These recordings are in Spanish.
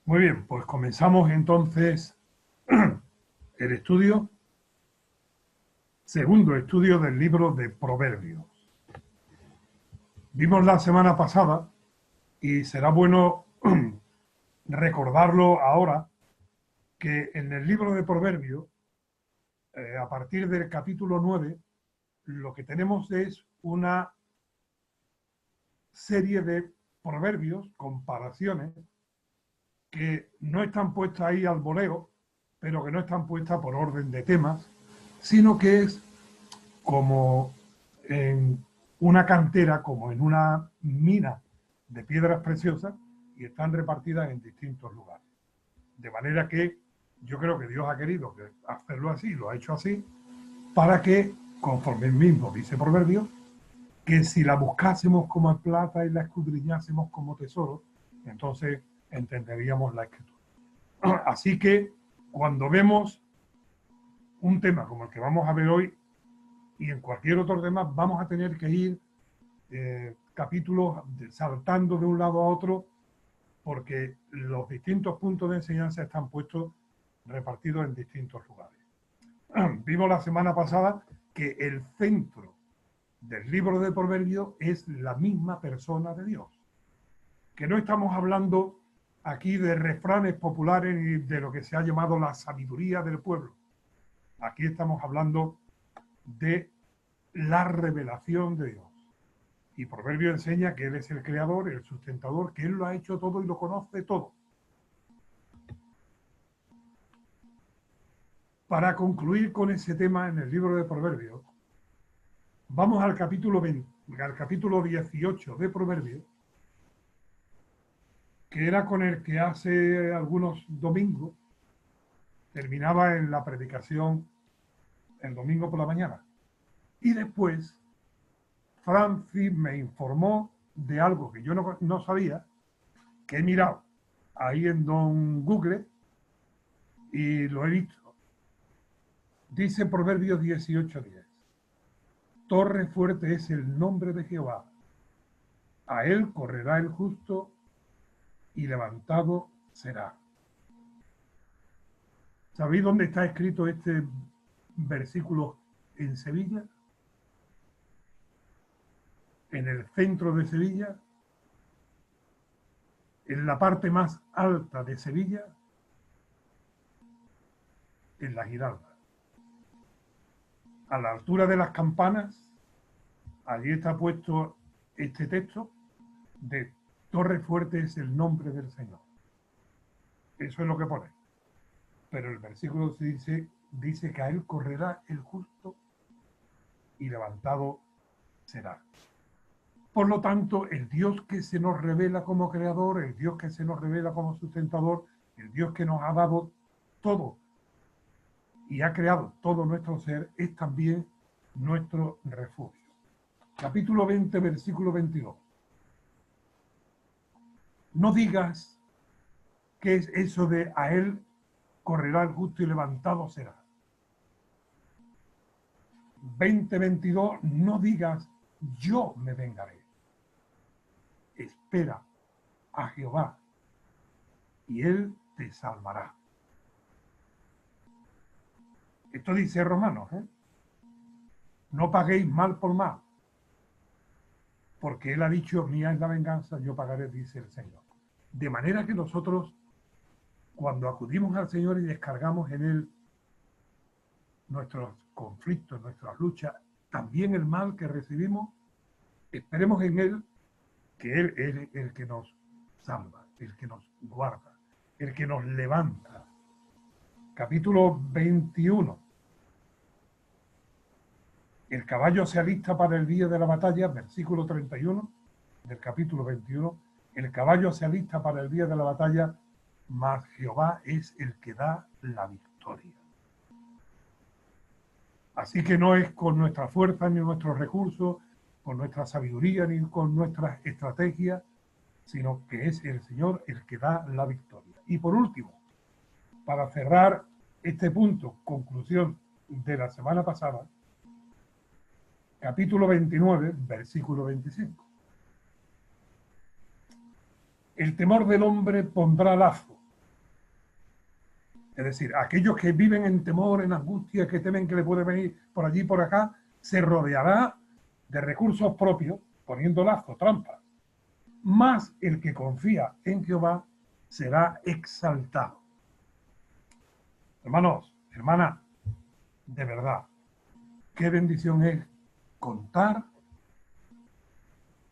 Muy bien, pues comenzamos entonces el estudio, segundo estudio del libro de Proverbios. Vimos la semana pasada, y será bueno recordarlo ahora, que en el libro de Proverbios, a partir del capítulo 9, lo que tenemos es una serie de proverbios, comparaciones, que no están puestas ahí al voleo, pero que no están puestas por orden de temas, sino que es como en una cantera, como en una mina de piedras preciosas, y están repartidas en distintos lugares. De manera que yo creo que Dios ha querido hacerlo así, lo ha hecho así, para que, conforme el mismo dice Proverbio, que si la buscásemos como plata y la escudriñásemos como tesoro, entonces entenderíamos la escritura. Así que cuando vemos un tema como el que vamos a ver hoy, y en cualquier otro tema, vamos a tener que ir capítulos saltando de un lado a otro, porque los distintos puntos de enseñanza están puestos repartidos en distintos lugares. Vimos la semana pasada que el centro del libro de Proverbios es la misma persona de Dios, que no estamos hablando aquí de refranes populares ni de lo que se ha llamado la sabiduría del pueblo. Aquí estamos hablando de la revelación de Dios. Y Proverbio enseña que Él es el creador, el sustentador, que Él lo ha hecho todo y lo conoce todo. Para concluir con ese tema en el libro de Proverbios, vamos al capítulo 18 de Proverbios, que era con el que hace algunos domingos terminaba en la predicación el domingo por la mañana. Y después Francis me informó de algo que yo no sabía, que he mirado ahí en Don Google y lo he visto. Dice Proverbios 18:10: Torre fuerte es el nombre de Jehová, a él correrá el justo y levantado será. ¿Sabéis dónde está escrito este versículo en Sevilla? En el centro de Sevilla, en la parte más alta de Sevilla, en la Giralda. A la altura de las campanas, allí está puesto este texto de Torre fuerte es el nombre del Señor. Eso es lo que pone. Pero el versículo dice que a él correrá el justo y levantado será. Por lo tanto, el Dios que se nos revela como creador, el Dios que se nos revela como sustentador, el Dios que nos ha dado todo y ha creado todo nuestro ser, es también nuestro refugio. Capítulo 20, versículo 22. No digas qué es eso de a él correrá el justo y levantado será. 20:22, no digas yo me vengaré. Espera a Jehová y él te salvará. Esto dice Romanos, ¿eh? No paguéis mal por mal, porque él ha dicho, mía es la venganza, yo pagaré, dice el Señor. De manera que nosotros, cuando acudimos al Señor y descargamos en él nuestros conflictos, nuestras luchas, también el mal que recibimos, esperemos en él, que él es el que nos salva, el que nos guarda, el que nos levanta. Capítulo 21. El caballo se alista para el día de la batalla, versículo 31 del capítulo 21. El caballo se alista para el día de la batalla, mas Jehová es el que da la victoria. Así que no es con nuestra fuerza ni nuestros recursos, con nuestra sabiduría ni con nuestras estrategias, sino que es el Señor el que da la victoria. Y por último, para cerrar este punto, conclusión de la semana pasada, capítulo 29, versículo 25. El temor del hombre pondrá lazo, Es decir, aquellos que viven en temor, en angustia, que temen que le puede venir por allí y por acá, se rodeará de recursos propios, poniendo lazo, trampas. Más el que confía en Jehová será exaltado. Hermanos, hermanas, de verdad, qué bendición es contar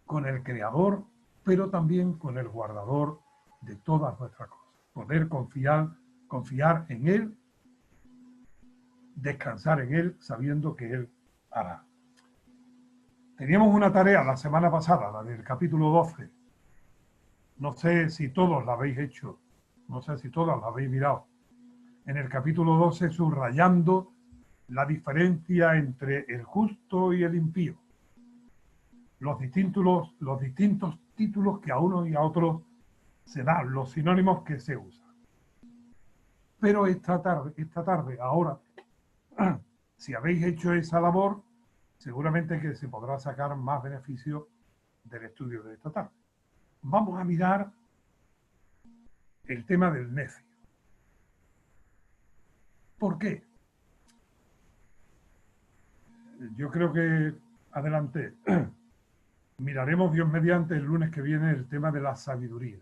con el Creador, pero también con el guardador de todas nuestras cosas. Poder confiar en Él, descansar en Él, sabiendo que Él hará. Teníamos una tarea la semana pasada, la del capítulo 12. No sé si todos la habéis hecho, no sé si todas la habéis mirado. En el capítulo 12, subrayando la diferencia entre el justo y el impío. Los distintos títulos que a unos y a otros se dan, los sinónimos que se usan. Pero esta tarde, ahora, si habéis hecho esa labor, seguramente que se podrá sacar más beneficio del estudio de esta tarde. Vamos a mirar el tema del necio. ¿Por qué? Yo creo que adelante miraremos Dios mediante el lunes que viene el tema de la sabiduría.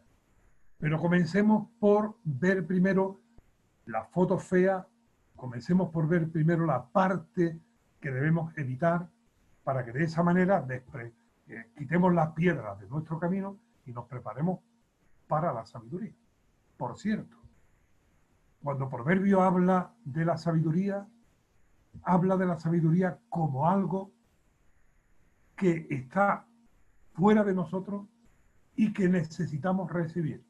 Pero comencemos por ver primero la foto fea, comencemos por ver primero la parte que debemos evitar para que de esa manera quitemos las piedras de nuestro camino y nos preparemos para la sabiduría. Por cierto, cuando Proverbio habla de la sabiduría como algo que está fuera de nosotros y que necesitamos recibir.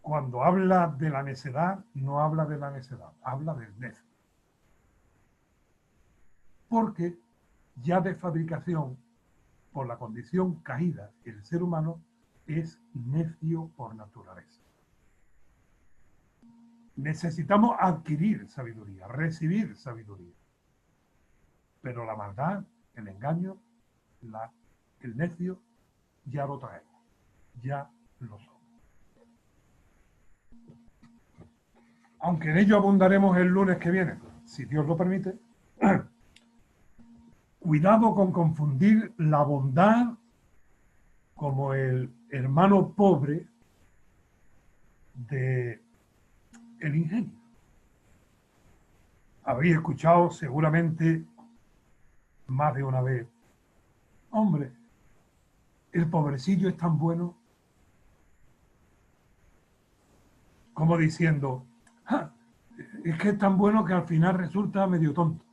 Cuando habla de la necedad, no habla de la necedad, habla del necio. Porque ya de fabricación, por la condición caída, el ser humano es necio por naturaleza. Necesitamos adquirir sabiduría, recibir sabiduría. Pero la maldad, el engaño, el necio, ya lo traemos, ya lo somos. Aunque en ello abundaremos el lunes que viene, si Dios lo permite, cuidado con confundir la bondad como el hermano pobre de el ingenio. Habéis escuchado seguramente más de una vez, hombre, el pobrecillo es tan bueno, como diciendo, es que es tan bueno que al final resulta medio tonto,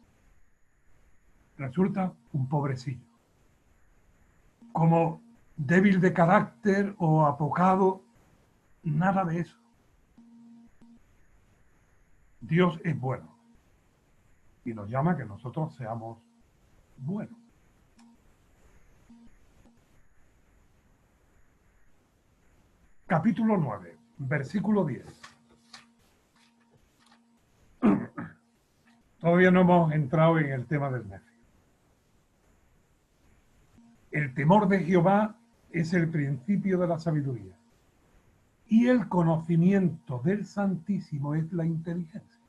resulta un pobrecillo, como débil de carácter o apocado, nada de eso. Dios es bueno y nos llama a que nosotros seamos buenos. Capítulo 9, versículo 10. Todavía no hemos entrado en el tema del necio. El temor de Jehová es el principio de la sabiduría y el conocimiento del Santísimo es la inteligencia.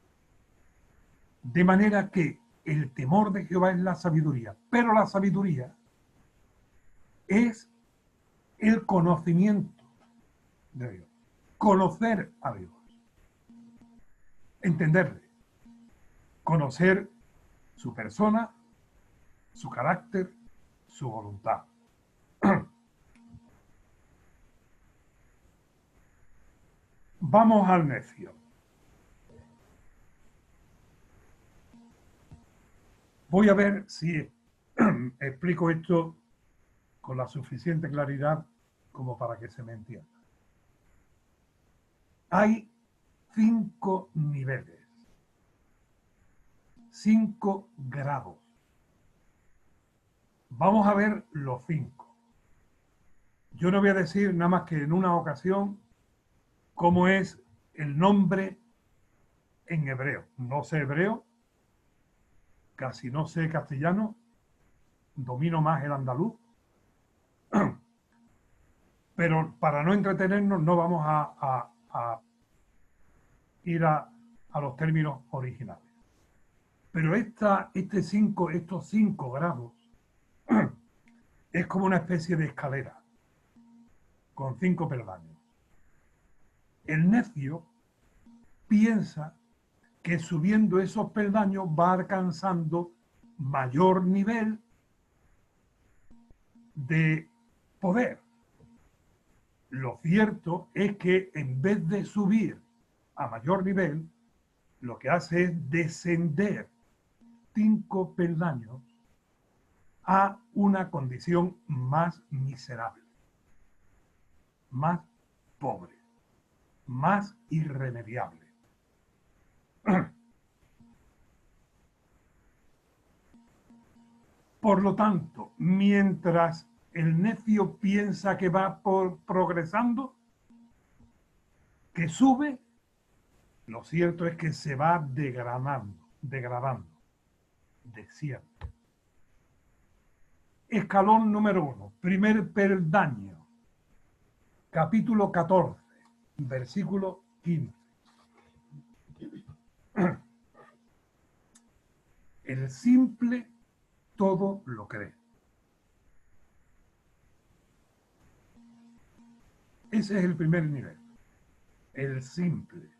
De manera que el temor de Jehová es la sabiduría, pero la sabiduría es el conocimiento de Dios, conocer a Dios, entenderle, conocer su persona, su carácter, su voluntad. Vamos al necio. Voy a ver si explico esto con la suficiente claridad como para que se me entienda. Hay 5 niveles, 5 grados. Vamos a ver los 5. Yo no voy a decir nada más que en una ocasión cómo es el nombre en hebreo. No sé hebreo, casi no sé castellano, domino más el andaluz, pero para no entretenernos no vamos a ir a los términos originales. Pero estos 5 grados es como una especie de escalera con 5 peldaños. El necio piensa que subiendo esos peldaños va alcanzando mayor nivel de poder. Lo cierto es que en vez de subir a mayor nivel, lo que hace es descender 5 peldaños a una condición más miserable, más pobre, más irremediable. Por lo tanto, mientras el necio piensa que va progresando, que sube, lo cierto es que se va degradando, desciende. Escalón número 1, primer peldaño, capítulo 14, versículo 15. El simple todo lo cree. Ese es el primer nivel, el simple.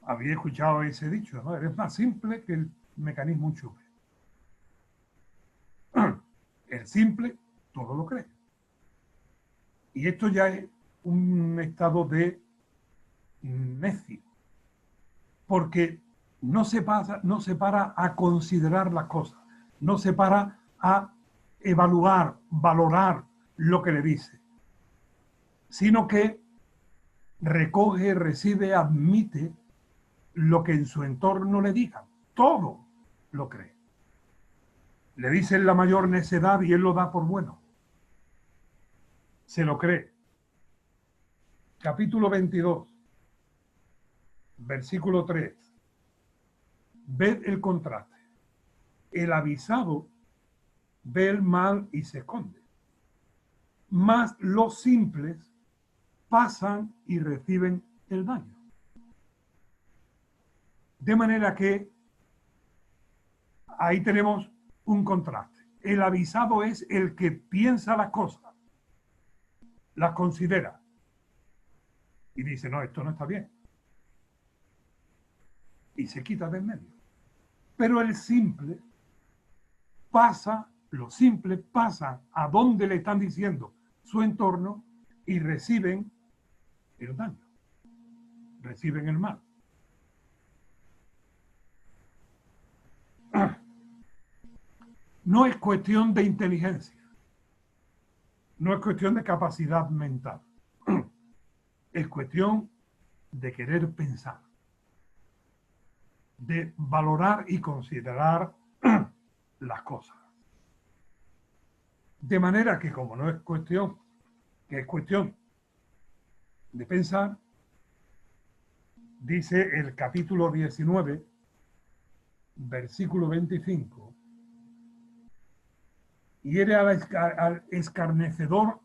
Había escuchado ese dicho, ¿no? Eres más simple que el mecanismo enchufe. El simple todo lo cree. Y esto ya es un estado de necio, porque no se para a considerar las cosas, no se para a evaluar, valorar lo que le dice, sino que recoge, recibe, admite lo que en su entorno le digan. Todo lo cree. Le dicen la mayor necedad y él lo da por bueno. Se lo cree. Capítulo 22, versículo 3. Ved el contraste. El avisado ve el mal y se esconde. Mas los simples pasan y reciben el daño. De manera que ahí tenemos un contraste. El avisado es el que piensa las cosas, las considera y dice, no, esto no está bien. Y se quita de en medio. Pero el simple pasa, los simples pasan a donde le están diciendo su entorno y reciben el daño, reciben el mal. No es cuestión de inteligencia, no es cuestión de capacidad mental, es cuestión de querer pensar, de valorar y considerar las cosas. De manera que como no es cuestión, que es cuestión de pensar, dice el capítulo 19, versículo 25, hiere al escarnecedor,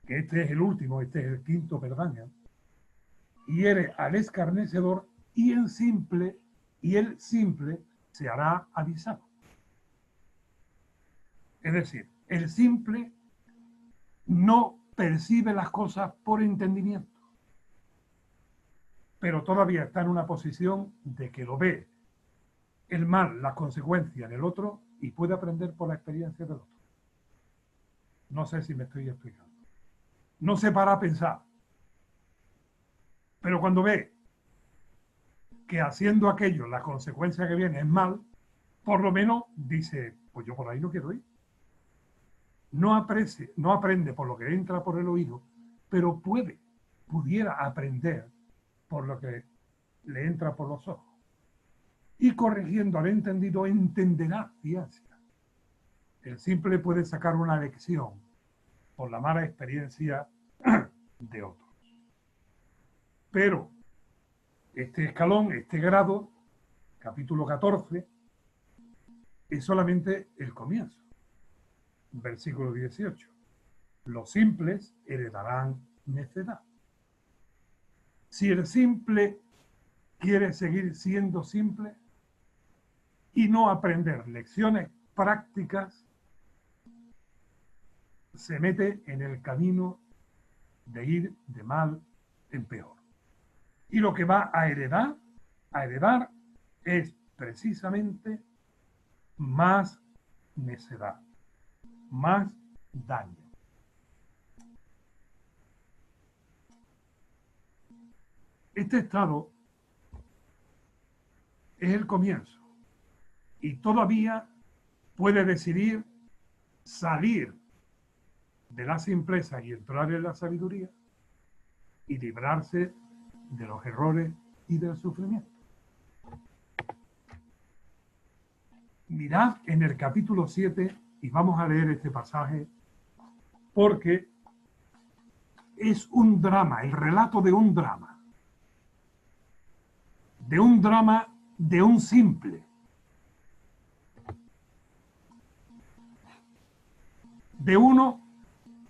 que este es el último, este es el quinto peldaño, hiere al escarnecedor y el simple se hará avisado. Es decir, el simple no percibe las cosas por entendimiento, pero todavía está en una posición de que lo ve el mal, las consecuencias en el otro y puede aprender por la experiencia del otro. No sé si me estoy explicando. No se para a pensar, pero cuando ve que haciendo aquello la consecuencia que viene es mal, por lo menos dice, pues yo por ahí no quiero ir. No aprende por lo que entra por el oído, pero pudiera aprender por lo que le entra por los ojos. Y corrigiendo al entendido, entenderá ciencia. El simple puede sacar una lección por la mala experiencia de otros. Pero este escalón, este grado, capítulo 14, es solamente el comienzo. Versículo 18. Los simples heredarán necedad. Si el simple quiere seguir siendo simple y no aprender lecciones prácticas, se mete en el camino de ir de mal en peor. Y lo que va a heredar es precisamente más necedad, más daño. Este estado es el comienzo y todavía puede decidir salir de la simpleza y entrar en la sabiduría y librarse de los errores y del sufrimiento. Mirad en el capítulo 7 y vamos a leer este pasaje porque es un drama, el relato de un drama de un simple, de uno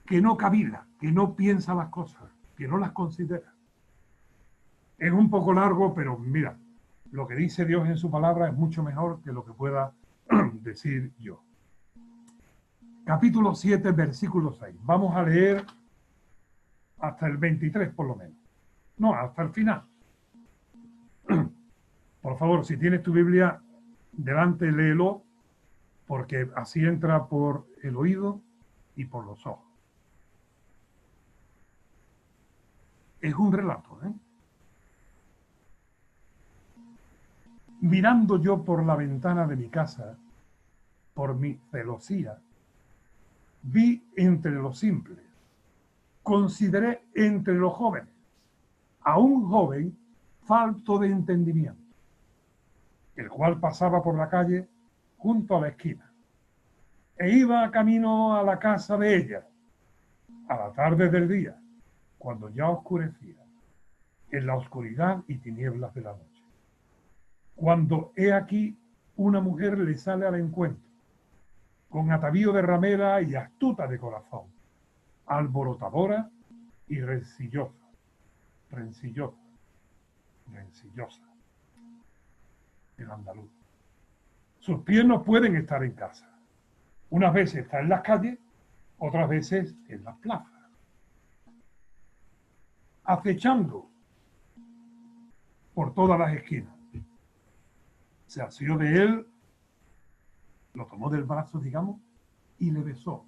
que no cavila, que no piensa las cosas, que no las considera. Es un poco largo, pero mira, lo que dice Dios en su palabra es mucho mejor que lo que pueda decir yo. Capítulo 7, versículo 6. Vamos a leer hasta el 23 por lo menos. No, hasta el final. Por favor, si tienes tu Biblia delante, léelo, porque así entra por el oído y por los ojos. Es un relato, ¿eh? Mirando yo por la ventana de mi casa, por mi celosía, vi entre los simples, consideré entre los jóvenes a un joven falto de entendimiento, el cual pasaba por la calle junto a la esquina e iba camino a la casa de ella a la tarde del día, cuando ya oscurecía, en la oscuridad y tinieblas de la noche. Cuando he aquí una mujer le sale al encuentro, con atavío de ramera y astuta de corazón, alborotadora y rencillosa, el andaluz. Sus pies no pueden estar en casa. Unas veces está en las calles, otras veces en las plazas. Acechando por todas las esquinas. Se asió de él, lo tomó del brazo, digamos, y le besó.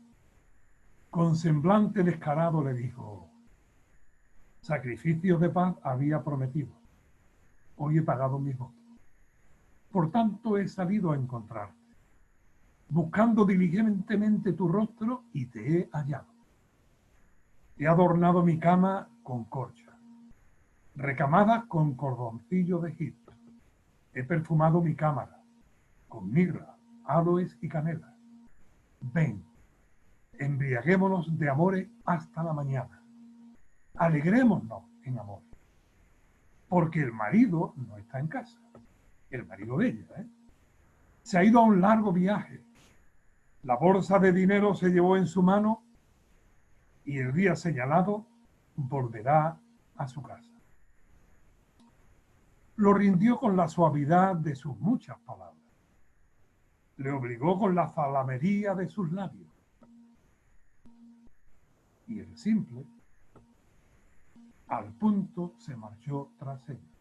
Con semblante descarado le dijo: sacrificios de paz había prometido. Hoy he pagado mis votos. Por tanto he salido a encontrarte, buscando diligentemente tu rostro, y te he hallado. He adornado mi cama con corcha, recamada con cordoncillo de Egipto. He perfumado mi cámara con mirra, aloes y canela. Ven, embriaguémonos de amores hasta la mañana. Alegrémonos en amor. Porque el marido no está en casa. El marido de ella, ¿eh? Se ha ido a un largo viaje. La bolsa de dinero se llevó en su mano y el día señalado volverá a su casa. Lo rindió con la suavidad de sus muchas palabras. Le obligó con la zalamería de sus labios. Y el simple, al punto, se marchó tras ella,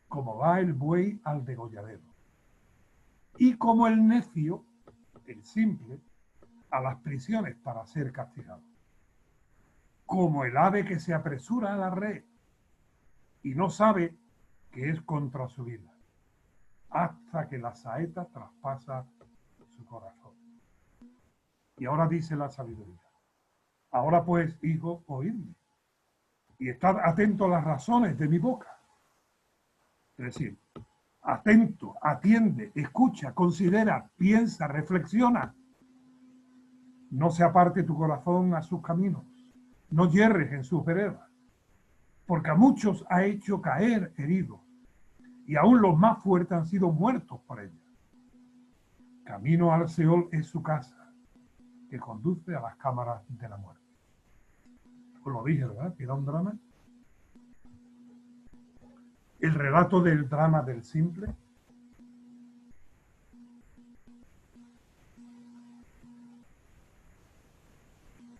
como va el buey al degolladero. Y como el necio, el simple, a las prisiones para ser castigado. Como el ave que se apresura a la red y no sabe que es contra su vida, hasta que la saeta traspasa su corazón. Y ahora dice la sabiduría: ahora pues, hijo, oídme, y estad atento a las razones de mi boca. Es decir, atento, atiende, escucha, considera, piensa, reflexiona. No se aparte tu corazón a sus caminos, no yerres en sus veredas, porque a muchos ha hecho caer heridos, y aún los más fuertes han sido muertos por ella. Camino al Seol es su casa, que conduce a las cámaras de la muerte. Os lo dije, ¿verdad? Que era un drama. El relato del drama del simple.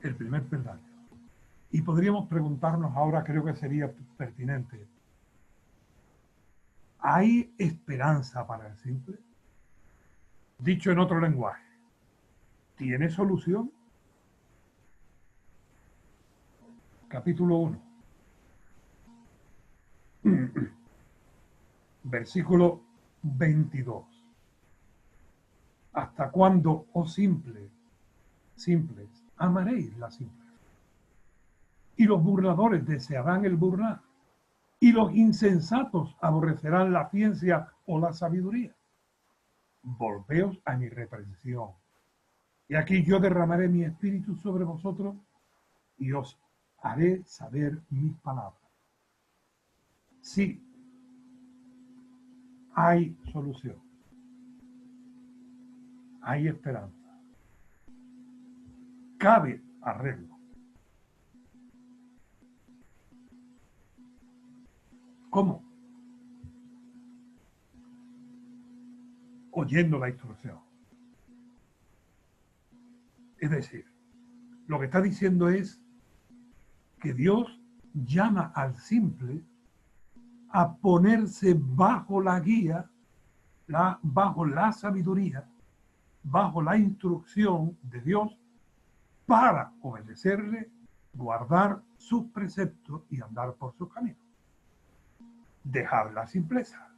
El primer peldaño. Y podríamos preguntarnos ahora, creo que sería pertinente, ¿hay esperanza para el simple? Dicho en otro lenguaje, ¿tiene solución? Capítulo 1. Versículo 22. ¿Hasta cuándo, oh simples, amaréis la simpleza? Y los burladores desearán el burlar, y los insensatos aborrecerán la ciencia o la sabiduría. Volveos a mi reprensión. Y aquí yo derramaré mi espíritu sobre vosotros y os haré saber mis palabras. Sí, hay solución. Hay esperanza. Cabe arreglo. ¿Cómo? Oyendo la instrucción. Es decir, lo que está diciendo es que Dios llama al simple a ponerse bajo la guía, bajo la sabiduría, bajo la instrucción de Dios para obedecerle, guardar sus preceptos y andar por sus caminos. Dejar la simpleza,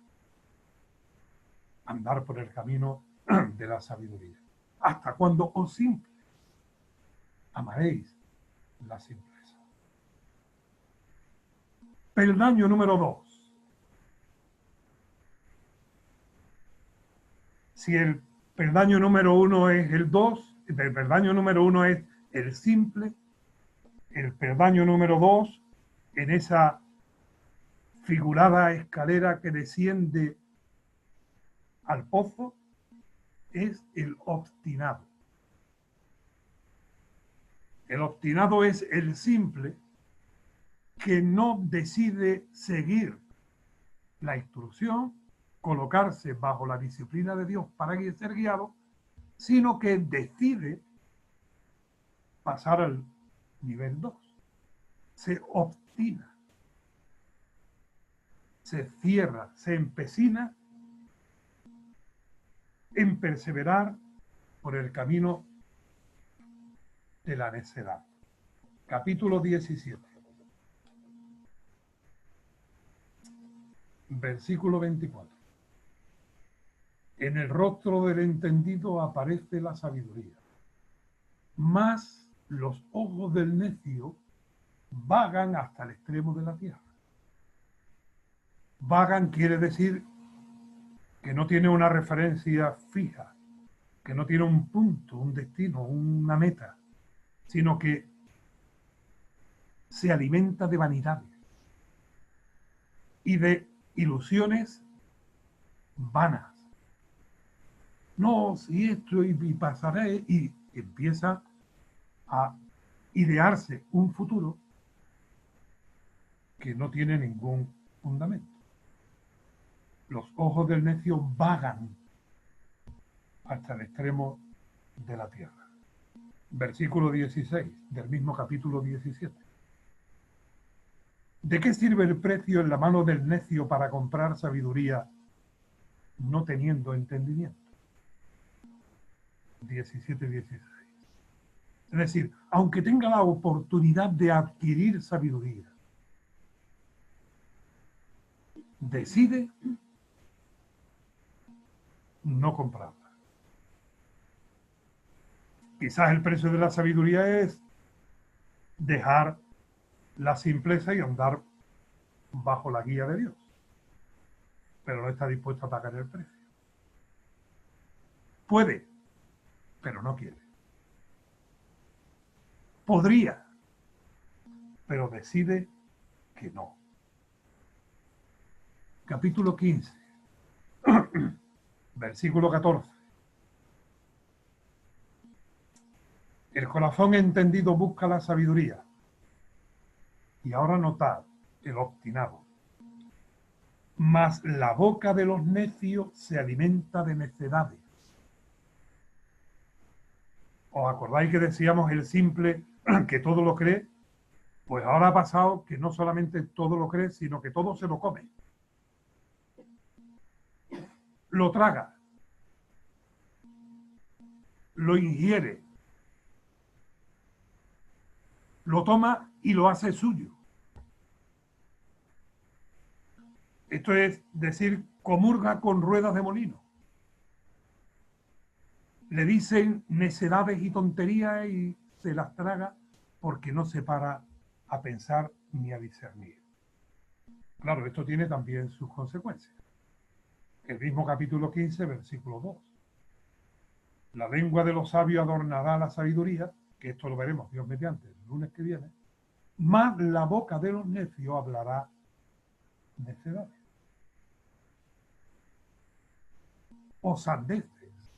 andar por el camino de la sabiduría. ¿Hasta cuando os simple amaréis la simpleza? Peldaño número 2. Si el peldaño número 1 es el 2, el peldaño número 1 es el simple, el peldaño número 2, en esa figurada escalera que desciende al pozo, es el obstinado. El obstinado es el simple que no decide seguir la instrucción, colocarse bajo la disciplina de Dios para ser guiado, sino que decide pasar al nivel 2. Se obstina, se cierra, se empecina en perseverar por el camino de la necedad. Capítulo 17. Versículo 24. En el rostro del entendido aparece la sabiduría, mas los ojos del necio vagan hasta el extremo de la tierra. Vagan quiere decir que no tiene una referencia fija, que no tiene un punto, un destino, una meta, sino que se alimenta de vanidades y de ilusiones vanas. No, si esto y pasaré, y empieza a idearse un futuro que no tiene ningún fundamento. Los ojos del necio vagan hasta el extremo de la tierra. Versículo 16 del mismo capítulo 17. ¿De qué sirve el precio en la mano del necio para comprar sabiduría no teniendo entendimiento? 17-16. Es decir, aunque tenga la oportunidad de adquirir sabiduría, decide no comprarla. Quizás el precio de la sabiduría es dejar la simpleza y andar bajo la guía de Dios, pero no está dispuesto a pagar el precio. Puede, pero no quiere. Podría, pero decide que no. Capítulo 15, versículo 14. El corazón entendido busca la sabiduría. Y ahora notad el obstinado. Mas la boca de los necios se alimenta de necedades. ¿Os acordáis que decíamos el simple que todo lo cree? Pues ahora ha pasado que no solamente todo lo cree, sino que todo se lo come. Lo traga. Lo ingiere. Lo toma y lo hace suyo. Esto es decir, comulga con ruedas de molino. Le dicen necedades y tonterías y se las traga porque no se para a pensar ni a discernir. Claro, esto tiene también sus consecuencias. El mismo capítulo 15, versículo 2. La lengua de los sabios adornará la sabiduría, que esto lo veremos Dios mediante el lunes que viene, más la boca de los necios hablará necedades o sandeces.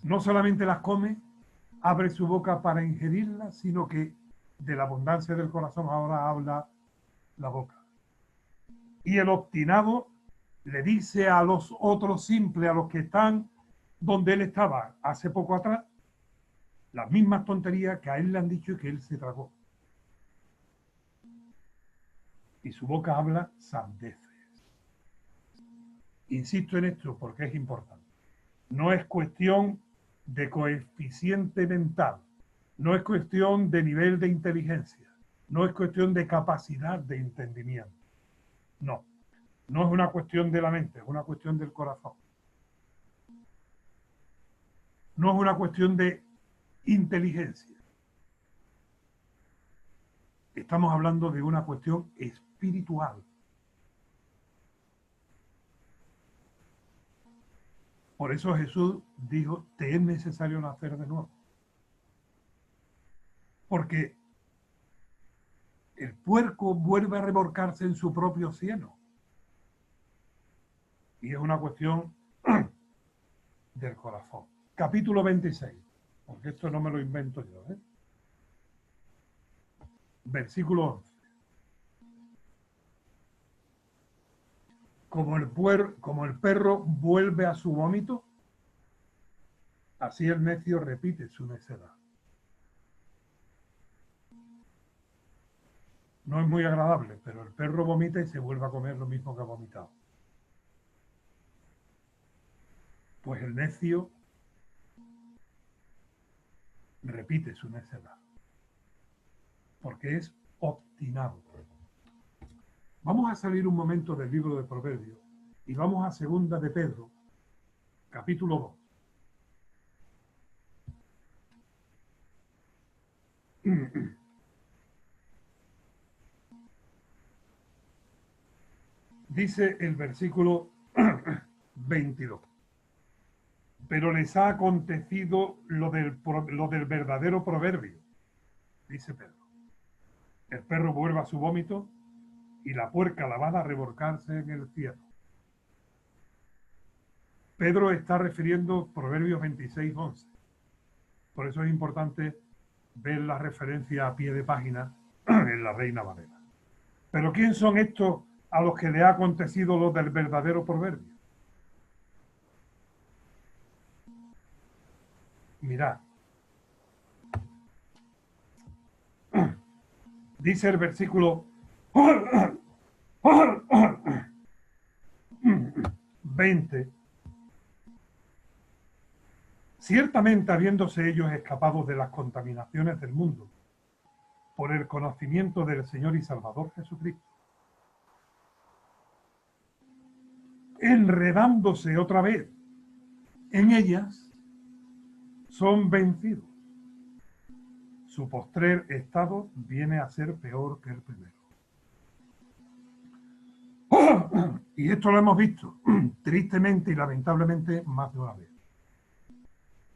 No solamente las come, abre su boca para ingerirlas, sino que de la abundancia del corazón ahora habla la boca. Y el obstinado le dice a los otros simples, a los que están donde él estaba hace poco atrás, las mismas tonterías que a él le han dicho y que él se tragó. Y su boca habla sandeces. Insisto en esto porque es importante. No es cuestión de coeficiente mental, no es cuestión de nivel de inteligencia, no es cuestión de capacidad de entendimiento. No, no es una cuestión de la mente, es una cuestión del corazón. No es una cuestión de inteligencia. Estamos hablando de una cuestión espiritual. Por eso Jesús dijo, te es necesario nacer de nuevo. Porque el puerco vuelve a revolcarse en su propio cieno. Y es una cuestión del corazón. Capítulo 26, porque esto no me lo invento yo. Versículo 11. Como el perro vuelve a su vómito, así el necio repite su necedad. No es muy agradable, pero el perro vomita y se vuelve a comer lo mismo que ha vomitado. Pues el necio repite su necedad, porque es obstinado. Vamos a salir un momento del libro de Proverbios y vamos a Segunda de Pedro, capítulo 2. Dice el versículo 22. Pero les ha acontecido lo del verdadero proverbio, dice Pedro. El perro vuelve a su vómito y la puerca lavada a revolcarse en el cielo. Pedro está refiriendo Proverbios 26:11. Por eso es importante ver la referencia a pie de página en la Reina Valera. Pero ¿quién son estos a los que le ha acontecido lo del verdadero proverbio? Mirad. Dice el versículo 20. Ciertamente habiéndose ellos escapado de las contaminaciones del mundo por el conocimiento del Señor y Salvador Jesucristo, enredándose otra vez en ellas, son vencidos. Su postrer estado viene a ser peor que el primero. Y esto lo hemos visto, tristemente y lamentablemente, más de una vez.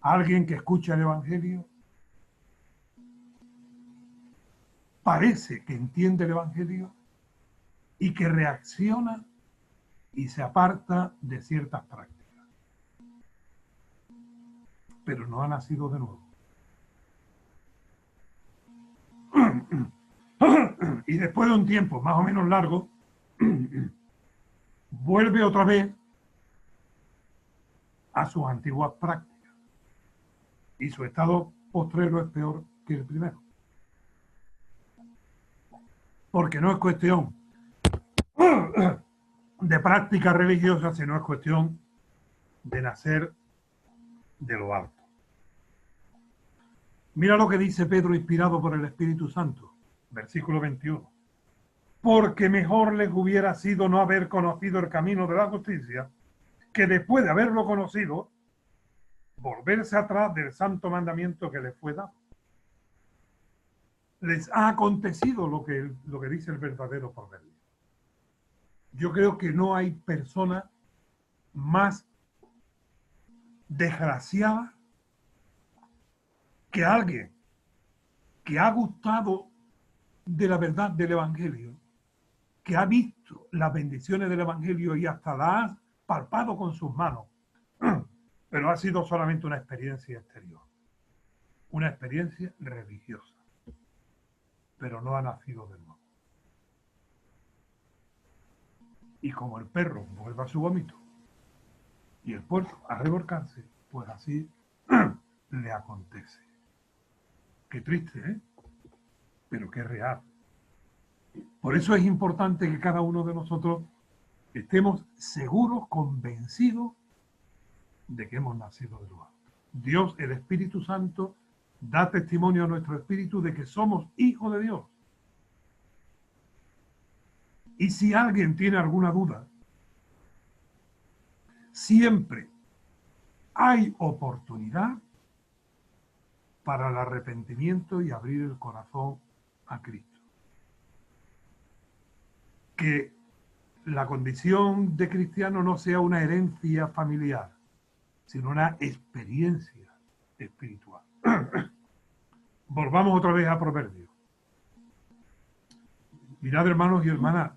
Alguien que escucha el Evangelio parece que entiende el Evangelio y que reacciona y se aparta de ciertas prácticas. pero no ha nacido de nuevo. Y después de un tiempo más o menos largo, vuelve otra vez a sus antiguas prácticas. Y su estado postrero es peor que el primero. Porque no es cuestión de práctica religiosa, sino es cuestión de nacer de lo alto. Mira lo que dice Pedro, inspirado por el Espíritu Santo, versículo 21. Porque mejor les hubiera sido no haber conocido el camino de la justicia, que después de haberlo conocido, volverse atrás del santo mandamiento que les fue dado. Les ha acontecido lo que dice el verdadero proverbio. Yo creo que no hay persona más desgraciada que alguien que ha gustado de la verdad del Evangelio, que ha visto las bendiciones del Evangelio y hasta la ha palpado con sus manos, pero ha sido solamente una experiencia exterior, una experiencia religiosa, pero no ha nacido de nuevo. Y como el perro vuelve a su vómito y el puerco a revolcarse, pues así le acontece. Qué triste, ¿eh? Pero qué real. Por eso es importante que cada uno de nosotros estemos seguros, convencidos de que hemos nacido de nuevo. Dios, el Espíritu Santo, da testimonio a nuestro espíritu de que somos hijos de Dios. Y si alguien tiene alguna duda, siempre hay oportunidad para el arrepentimiento y abrir el corazón a Cristo. Que la condición de cristiano no sea una herencia familiar, sino una experiencia espiritual. Volvamos otra vez a Proverbios. Mirad, hermanos y hermanas,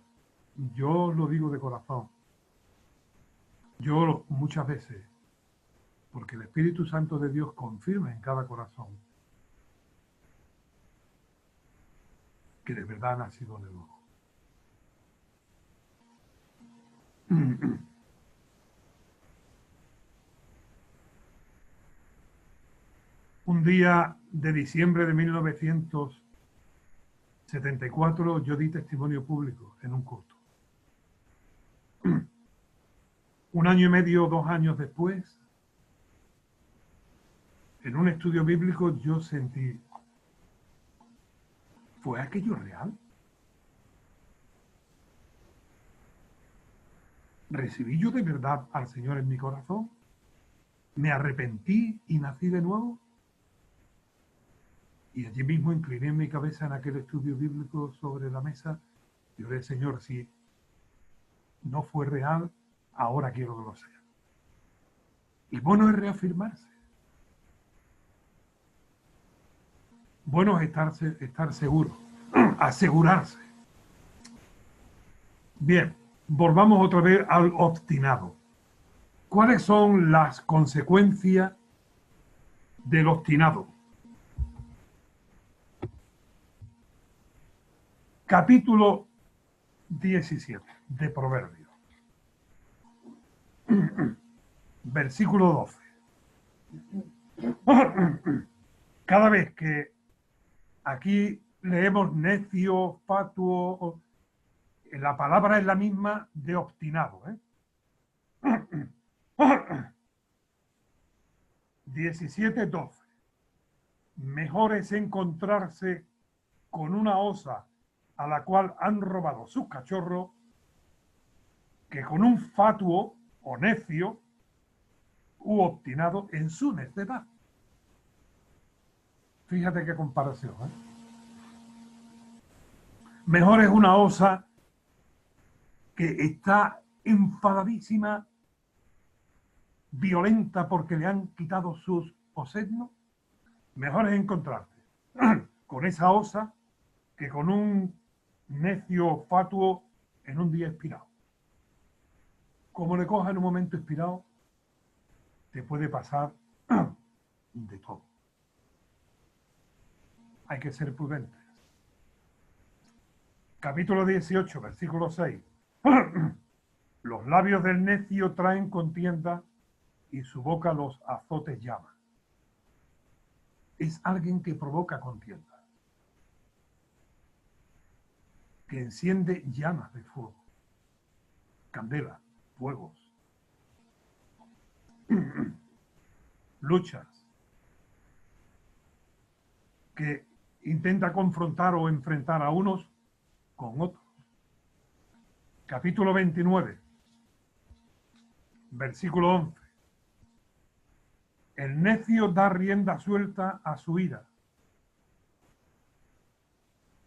yo lo digo de corazón. Yo muchas veces, porque el Espíritu Santo de Dios confirma en cada corazón que de verdad ha nacido de nuevo. Un día de diciembre de 1974 yo di testimonio público en un culto. Un año y medio, 2 años después, en un estudio bíblico yo sentí, ¿fue aquello real? ¿Recibí yo de verdad al Señor en mi corazón? ¿Me arrepentí y nací de nuevo? Y allí mismo incliné mi cabeza en aquel estudio bíblico sobre la mesa y oré, Señor, si no fue real, ahora quiero que lo sea. Y bueno es reafirmarse. Bueno es estar seguro, asegurarse. Bien, volvamos otra vez al obstinado. ¿Cuáles son las consecuencias del obstinado? Capítulo 17 de Proverbios. Versículo 12. Cada vez que aquí leemos necio, fatuo, la palabra es la misma de obstinado. 17:12. Mejor es encontrarse con una osa a la cual han robado sus cachorros que con un fatuo o necio u obstinado en su necedad. Fíjate qué comparación, ¿eh? Mejor es una osa que está enfadadísima, violenta porque le han quitado sus posenos. Mejor es encontrarte con esa osa que con un necio fatuo en un día expirado. Como le coja en un momento expirado, te puede pasar de todo. Hay que ser prudentes. Capítulo 18, versículo 6. Los labios del necio traen contienda y su boca los azotes llama. Es alguien que provoca contienda, que enciende llamas de fuego, candela, fuegos, luchas, que intenta confrontar o enfrentar a unos con otros. Capítulo 29, versículo 11. El necio da rienda suelta a su ira.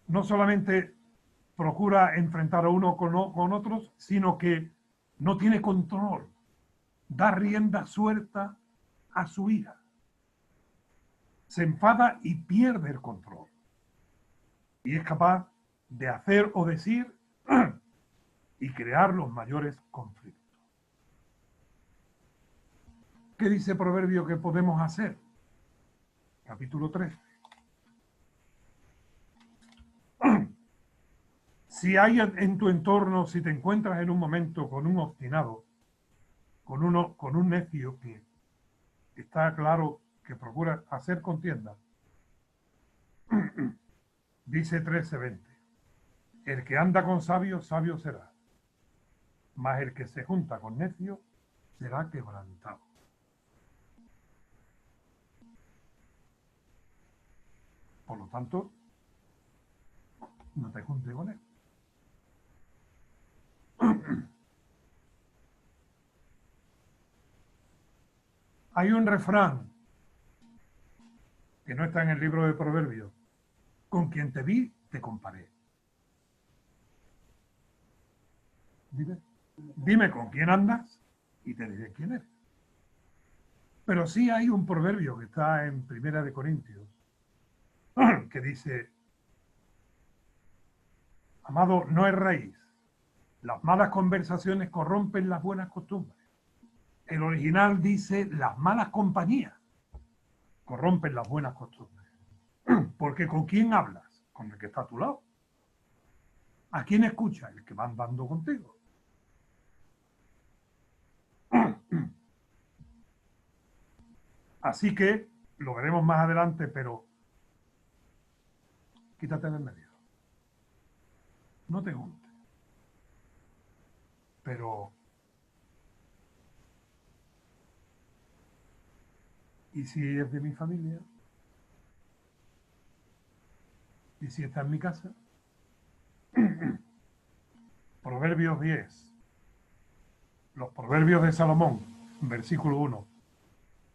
No solamente procura enfrentar a uno con otros, sino que no tiene control. Da rienda suelta a su ira. Se enfada y pierde el control. Y es capaz de hacer o decir y crear los mayores conflictos. ¿Qué dice Proverbio que podemos hacer? Capítulo 13. Si hay en tu entorno, si te encuentras en un momento con un obstinado, con un necio que está claro que procura hacer contienda, dice 13:20, el que anda con sabios, sabio será, mas el que se junta con necio será quebrantado. Por lo tanto, no te juntes con él. Hay un refrán que no está en el libro de Proverbios. Con quien te vi, te comparé. Dime con quién andas y te diré quién eres. Pero sí hay un proverbio que está en Primera de Corintios que dice, amado, no erréis. Las malas conversaciones corrompen las buenas costumbres. El original dice, las malas compañías corrompen las buenas costumbres. Porque ¿con quién hablas? Con el que está a tu lado. ¿A quién escucha? El que va andando contigo. Así que, lo veremos más adelante, pero quítate del medio. No te juntes. Pero, ¿y si es de mi familia? ¿Y si está en mi casa? Proverbios 10. Los proverbios de Salomón, versículo 1.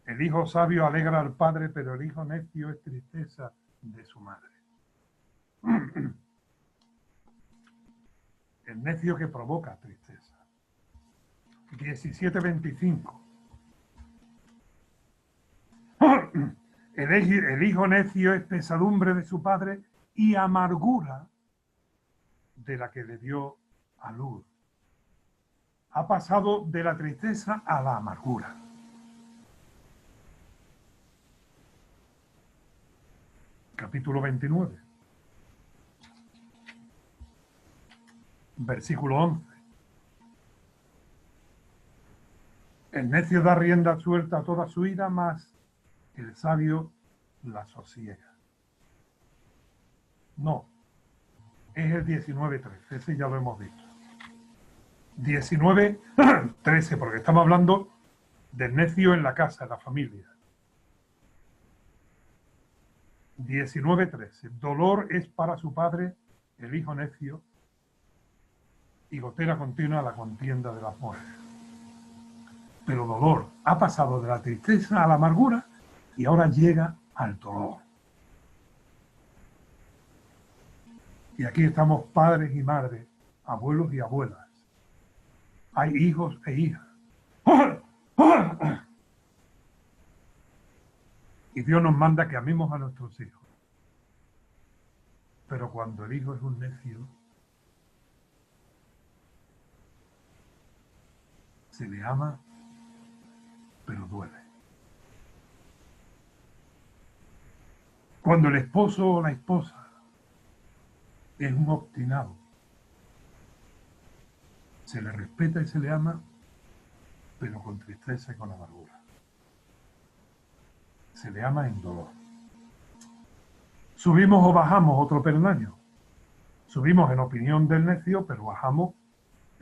El hijo sabio alegra al padre, pero el hijo necio es tristeza de su madre. El necio que provoca tristeza. 17:25. El hijo necio es pesadumbre de su padre y amargura de la que le dio a luz. Ha pasado de la tristeza a la amargura. Capítulo 29. Versículo 11. El necio da rienda suelta a toda su ira, mas el sabio la sosiega. No, es el 19:13, ese ya lo hemos visto. 19:13, porque estamos hablando del necio en la casa, en la familia. 19:13, dolor es para su padre el hijo necio y gotera continua la contienda de las mujeres. Pero dolor ha pasado de la tristeza a la amargura y ahora llega al dolor. Y aquí estamos padres y madres, abuelos y abuelas. Hay hijos e hijas. Y Dios nos manda que amemos a nuestros hijos. Pero cuando el hijo es un necio, se le ama, pero duele. Cuando el esposo o la esposa es un obstinado, se le respeta y se le ama, pero con tristeza y con amargura. Se le ama en dolor. Subimos o bajamos otro peldaño. Subimos en opinión del necio, pero bajamos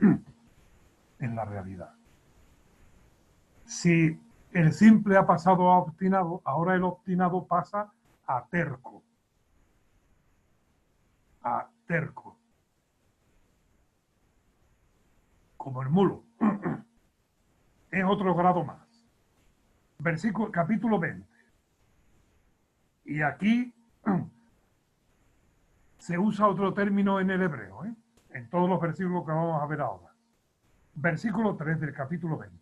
en la realidad. Si el simple ha pasado a obstinado, ahora el obstinado pasa a terco. A terco. Como el mulo. Es otro grado más. Versículo, capítulo 20. Y aquí se usa otro término en el hebreo, en todos los versículos que vamos a ver ahora. Versículo 3 del capítulo 20.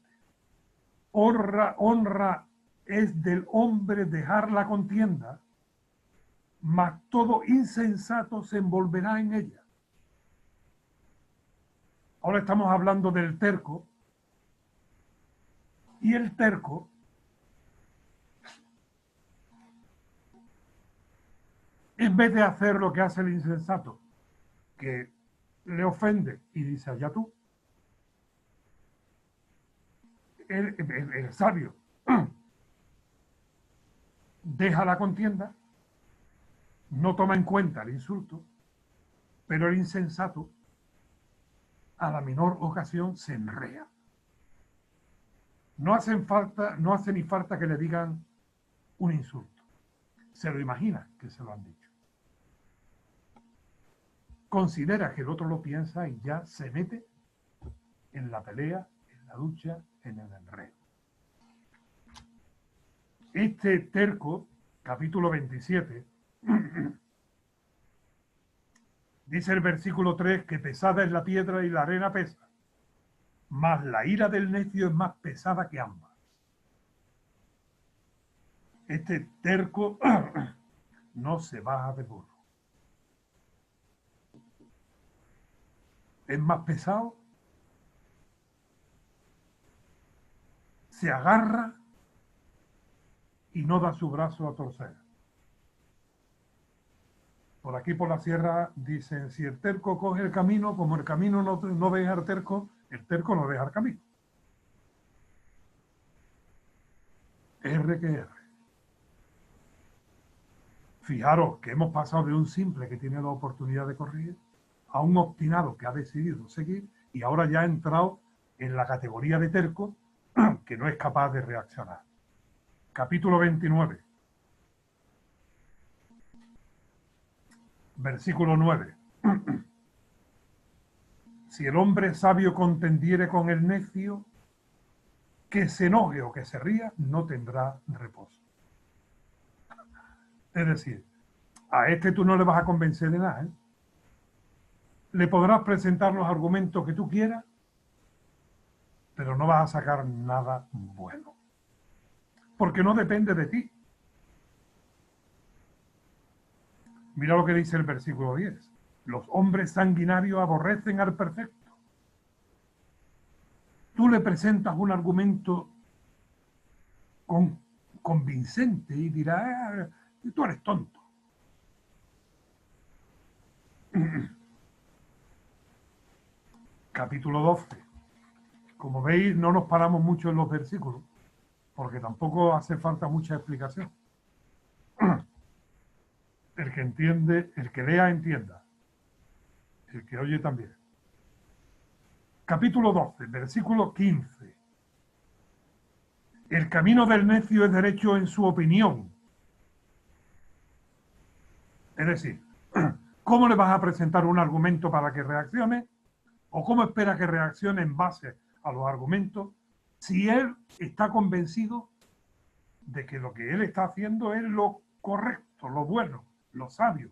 Honra es del hombre dejar la contienda, mas todo insensato se envolverá en ella. Ahora estamos hablando del terco, y el terco en vez de hacer lo que hace el insensato, que le ofende y dice allá tú, el sabio deja la contienda, no toma en cuenta el insulto, pero el insensato a la menor ocasión se enrea. No hace ni falta que le digan un insulto. Se lo imagina que se lo han dicho. Considera que el otro lo piensa y ya se mete en la pelea, en la lucha, en el enredo. Este terco, capítulo 27, dice el versículo 3 que pesada es la piedra y la arena pesa, mas la ira del necio es más pesada que ambas. Este terco no se baja de burro. Es más pesado, se agarra y no da su brazo a torcer. Por aquí por la sierra dicen, si el terco coge el camino, como el camino no deja el terco no deja el camino. R que R. Fijaros que hemos pasado de un simple que tiene la oportunidad de corregir a un obstinado que ha decidido seguir y ahora ya ha entrado en la categoría de terco que no es capaz de reaccionar. Capítulo 29. Versículo 9. Si el hombre sabio contendiere con el necio, que se enoje o que se ría, no tendrá reposo. Es decir, a este tú no le vas a convencer de nada, Le podrás presentar los argumentos que tú quieras, pero no vas a sacar nada bueno. Porque no depende de ti. Mira lo que dice el versículo 10. Los hombres sanguinarios aborrecen al perfecto. Tú le presentas un argumento convincente y dirá, tú eres tonto. Capítulo 12. Como veis, no nos paramos mucho en los versículos, porque tampoco hace falta mucha explicación. El que entiende, el que lea, entienda. El que oye también. Capítulo 12, versículo 15. El camino del necio es derecho en su opinión. Es decir, ¿cómo le vas a presentar un argumento para que reaccione? ¿O cómo espera que reaccione en base a los argumentos si él está convencido de que lo que él está haciendo es lo correcto, lo bueno, lo sabio?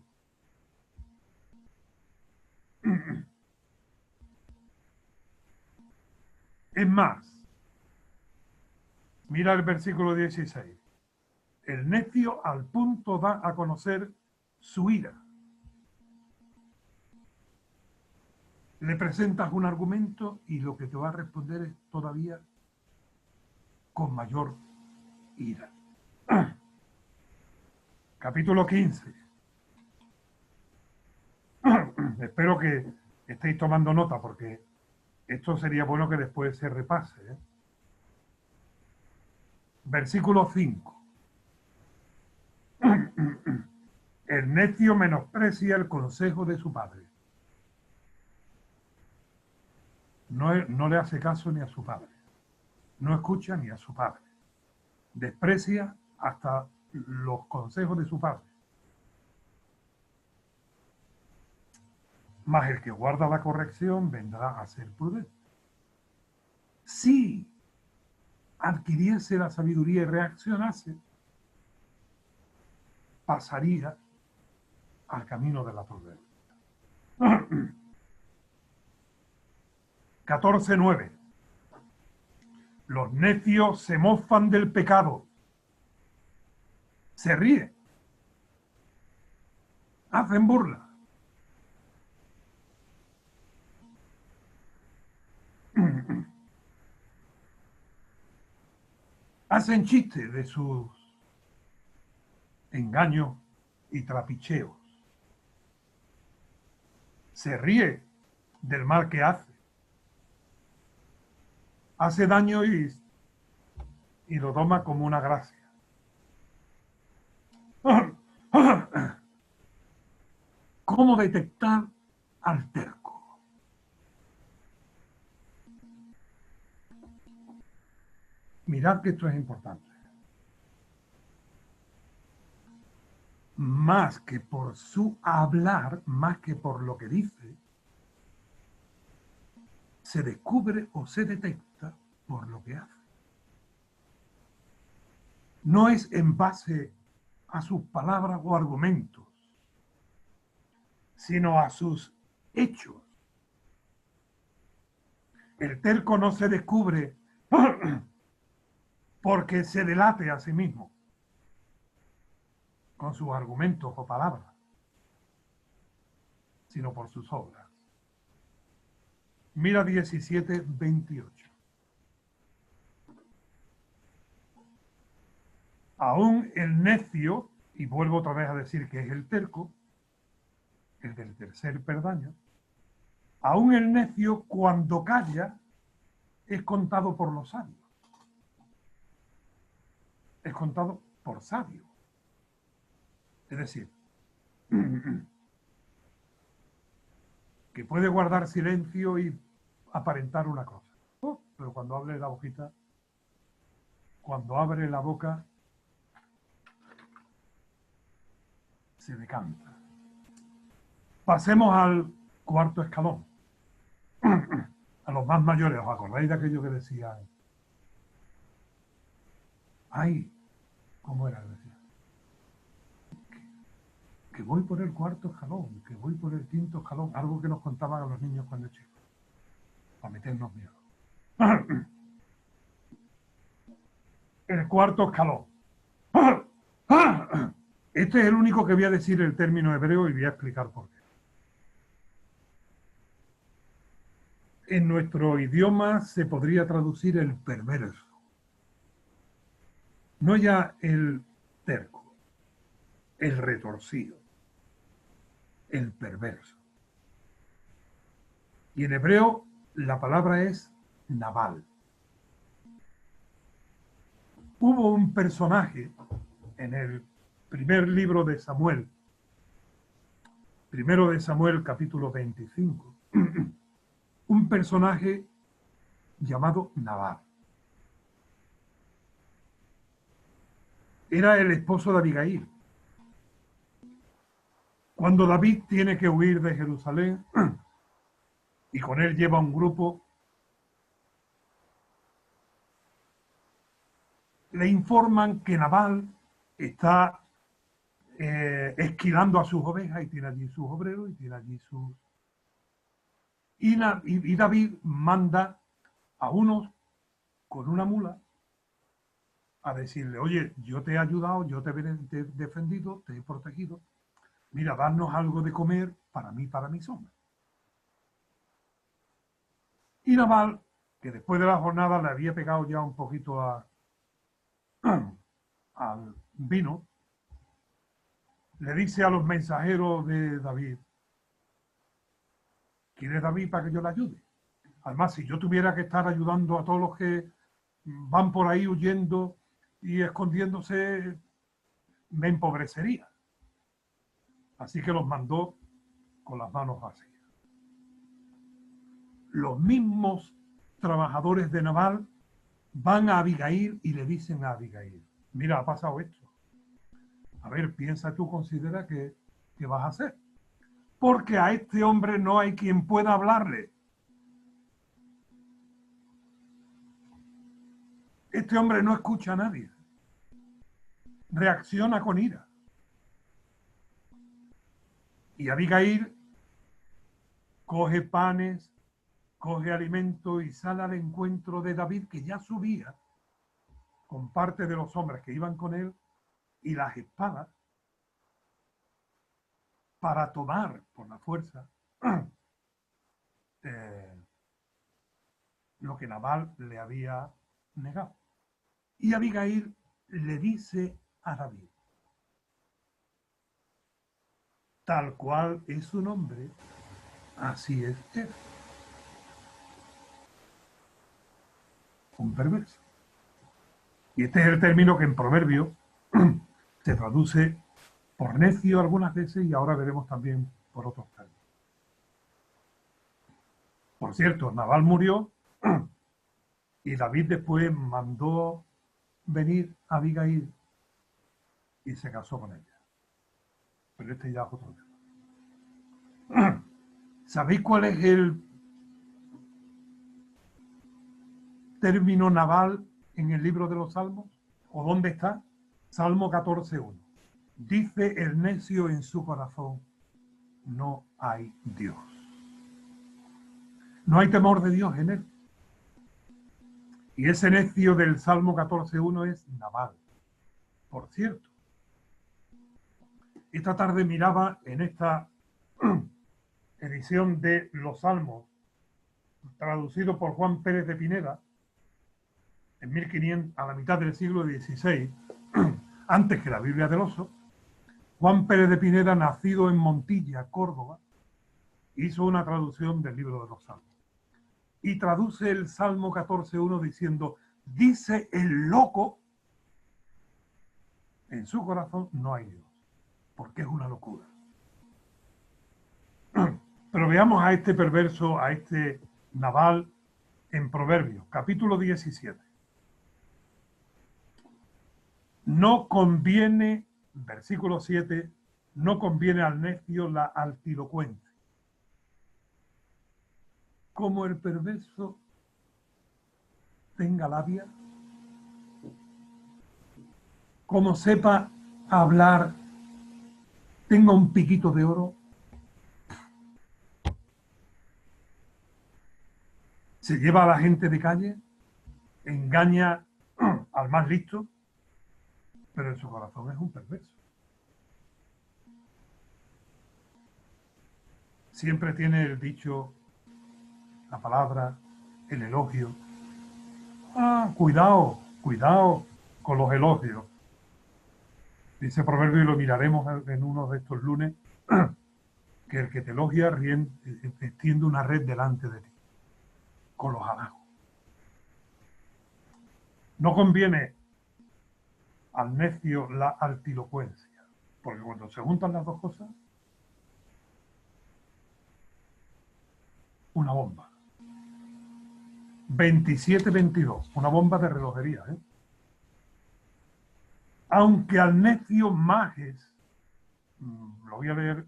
Es más, mira el versículo 16. El necio al punto da a conocer su ira. Le presentas un argumento y lo que te va a responder es todavía con mayor ira. Capítulo 15. Espero que estéis tomando nota porque esto sería bueno que después se repase. Versículo 5. El necio menosprecia el consejo de su padre. No le hace caso ni a su padre. No escucha ni a su padre. Desprecia hasta los consejos de su padre. Mas el que guarda la corrección vendrá a ser prudente. Si adquiriese la sabiduría y reaccionase, pasaría al camino de la prudencia. 14:9. Los necios se mofan del pecado. Se ríen. Hacen burla. Hacen chistes de sus engaños y trapicheos. Se ríe del mal que hace. Hace daño y lo toma como una gracia. ¿Cómo detectar al terco? Mirad que esto es importante. Más que por su hablar, más que por lo que dice, se descubre o se detecta por lo que hace. No es en base a sus palabras o argumentos, sino a sus hechos. El terco no se descubre porque se delate a sí mismo con sus argumentos o palabras, sino por sus obras. Mira 17:28. Aún el necio, y vuelvo otra vez a decir que es el terco, el del tercer peldaño, aún el necio cuando calla es contado por los sabios. Es contado por sabios. Es decir, que puede guardar silencio y aparentar una cosa. Pero cuando abre la boquita, cuando abre la boca, se decanta. Pasemos al cuarto escalón. A los más mayores, ¿os acordáis de aquello que decía? Ay, ¿cómo era? Decía, que voy por el cuarto escalón, que voy por el quinto escalón, algo que nos contaban a los niños cuando chicos, para meternos miedo. El cuarto escalón. Este es el único que voy a decir el término hebreo y voy a explicar por qué. En nuestro idioma se podría traducir el perverso. No ya el terco, el retorcido, el perverso. Y en hebreo la palabra es Nabal. Hubo un personaje en el primer libro de Samuel, primero de Samuel capítulo 25, un personaje llamado Nabal. Era el esposo de Abigail. Cuando David tiene que huir de Jerusalén y con él lleva un grupo, le informan que Nabal está esquilando a sus ovejas y tiene allí sus obreros y tiene allí sus... Y David manda a unos con una mula a decirle, oye, yo te he ayudado, yo te he defendido, te he protegido, mira, darnos algo de comer para mí, para mi sombra. Y Nabal, que después de la jornada le había pegado ya un poquito al vino, le dice a los mensajeros de David, ¿quiere David para que yo le ayude? Además, si yo tuviera que estar ayudando a todos los que van por ahí huyendo y escondiéndose, me empobrecería. Así que los mandó con las manos vacías. Los mismos trabajadores de Nabal van a Abigail y le dicen a Abigail, mira, ha pasado esto. A ver, piensa tú, considera qué vas a hacer. Porque a este hombre no hay quien pueda hablarle. Este hombre no escucha a nadie. Reacciona con ira. Y Abigail coge panes, coge alimento y sale al encuentro de David, que ya subía con parte de los hombres que iban con él y las espadas para tomar por la fuerza lo que Nabal le había negado. Y Abigail le dice a David, tal cual es su nombre, así es él. Un perverso. Y este es el término que en Proverbio se traduce por necio algunas veces y ahora veremos también por otros términos. Por cierto, Nabal murió y David después mandó venir a Abigail y se casó con ella. Pero este ya es otro tema. ¿Sabéis cuál es el término Nabal en el libro de los Salmos? ¿O dónde está? Salmo 14:1. Dice el necio en su corazón, no hay Dios. No hay temor de Dios en él. Y ese necio del Salmo 14:1 es Nabal. Por cierto, esta tarde miraba en esta edición de los Salmos, traducido por Juan Pérez de Pineda, en 1500, a la mitad del siglo XVI, antes que la Biblia del Oso. Juan Pérez de Pineda, nacido en Montilla, Córdoba, hizo una traducción del libro de los Salmos. Y traduce el Salmo 14:1 diciendo, dice el loco, en su corazón no hay Dios, porque es una locura. Pero veamos a este perverso, a este Nabal en Proverbios, capítulo 17. No conviene, versículo 7, no conviene al necio la altilocuencia. Como el perverso tenga labia, como sepa hablar, tenga un piquito de oro, se lleva a la gente de calle, engaña al más listo, pero en su corazón es un perverso. Siempre tiene el dicho, la palabra, el elogio. Cuidado, cuidado con los elogios. Dice Proverbio, y lo miraremos en uno de estos lunes, que el que te elogia extiende una red delante de ti, con los halagos. No conviene al necio la altilocuencia, porque cuando se juntan las dos cosas, una bomba. 27-22, una bomba de relojería, ¿eh? Aunque al necio majes, lo voy a leer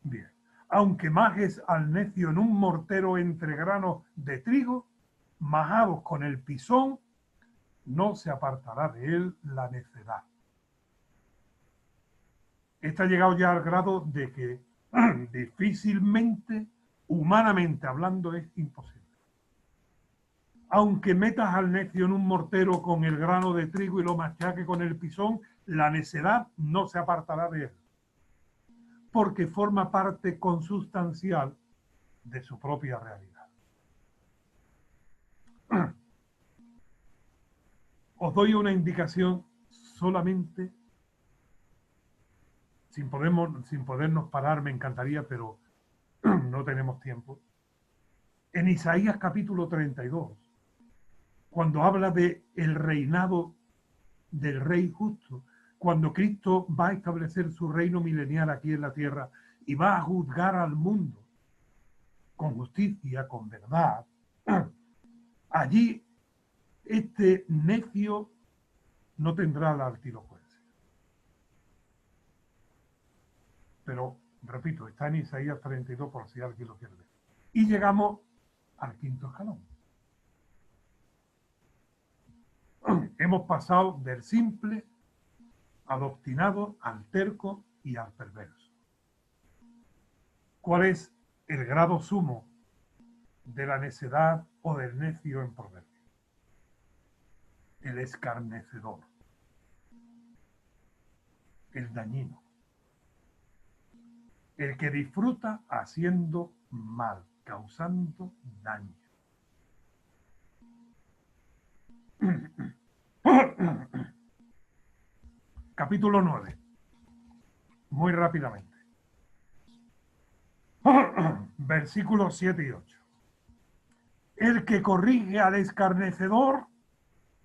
bien, aunque majes al necio en un mortero entre granos de trigo, majados con el pisón, no se apartará de él la necedad. Este ha llegado ya al grado de que difícilmente, humanamente hablando, es imposible. Aunque metas al necio en un mortero con el grano de trigo y lo machaque con el pisón, la necedad no se apartará de él, porque forma parte consustancial de su propia realidad. Os doy una indicación solamente sin podernos parar, me encantaría, pero no tenemos tiempo. En Isaías capítulo 32, cuando habla de el reinado del rey justo, cuando Cristo va a establecer su reino milenial aquí en la tierra y va a juzgar al mundo con justicia, con verdad, allí este necio no tendrá la altilocuencia. Pero, repito, está en Isaías 32 por si alguien lo quiere ver. Y llegamos al quinto escalón. Hemos pasado del simple al obstinado, al terco y al perverso. ¿Cuál es el grado sumo de la necedad o del necio en proverbio? El escarnecedor, el dañino, el que disfruta haciendo mal, causando daño. Capítulo 9. Muy rápidamente. Versículos 7 y 8. El que corrige al escarnecedor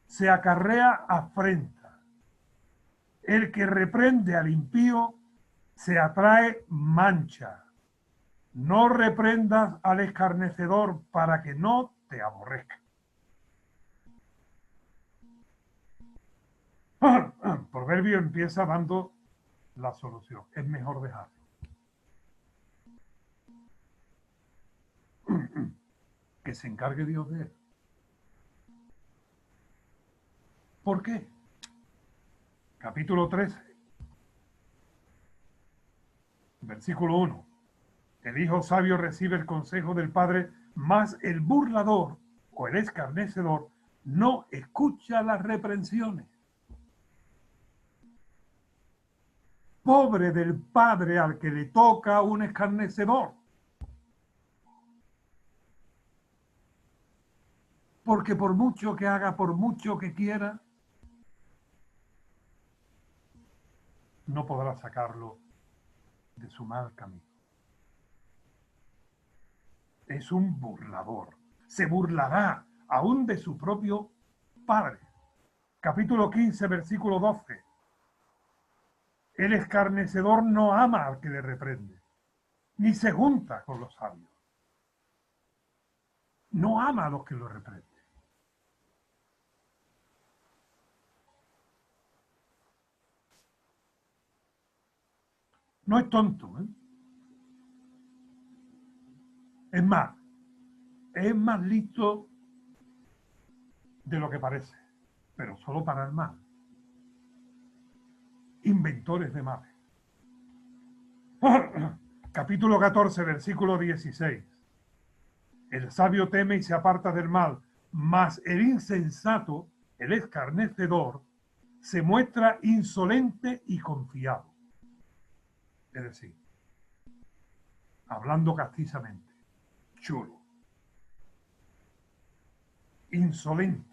se acarrea afrenta. El que reprende al impío se atrae mancha. No reprendas al escarnecedor para que no te aborrezca. Proverbio empieza dando la solución. Es mejor dejarlo. Que se encargue Dios de él. ¿Por qué? Capítulo 13, versículo 1. El hijo sabio recibe el consejo del padre, mas el burlador o el escarnecedor no escucha las reprensiones. Pobre del padre al que le toca un escarnecedor. Porque por mucho que haga, por mucho que quiera, no podrá sacarlo de su mal camino. Es un burlador. Se burlará aún de su propio padre. Capítulo 15, versículo 12. El escarnecedor no ama al que le reprende, ni se junta con los sabios. No ama a los que lo reprenden. No es tonto, ¿eh? Es más listo de lo que parece, pero solo para el mal. Inventores de males. Capítulo 14, versículo 16. El sabio teme y se aparta del mal, mas el insensato, el escarnecedor, se muestra insolente y confiado. Es decir, hablando castizamente, chulo, insolente.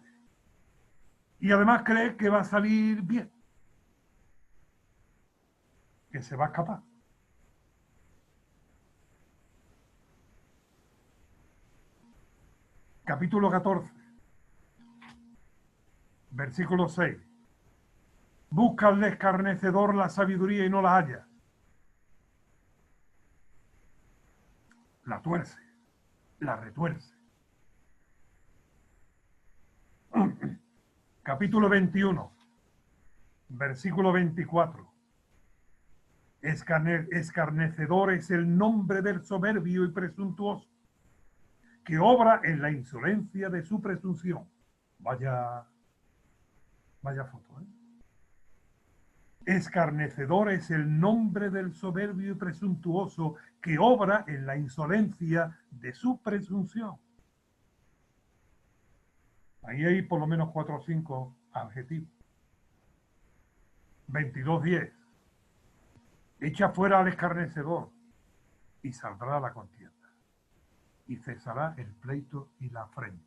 Y además cree que va a salir bien, que se va a escapar. Capítulo 14, versículo 6. Busca al escarnecedor la sabiduría y no la halla. La tuerce, la retuerce. Capítulo 21, versículo 24. Escarnecedor es el nombre del soberbio y presuntuoso, que obra en la insolencia de su presunción. Vaya foto, ¿eh? Escarnecedor es el nombre del soberbio y presuntuoso, que obra en la insolencia de su presunción. Ahí hay por lo menos 4 o 5 adjetivos. 22:10. Echa fuera al escarnecedor y saldrá la contienda, y cesará el pleito y la afrenta.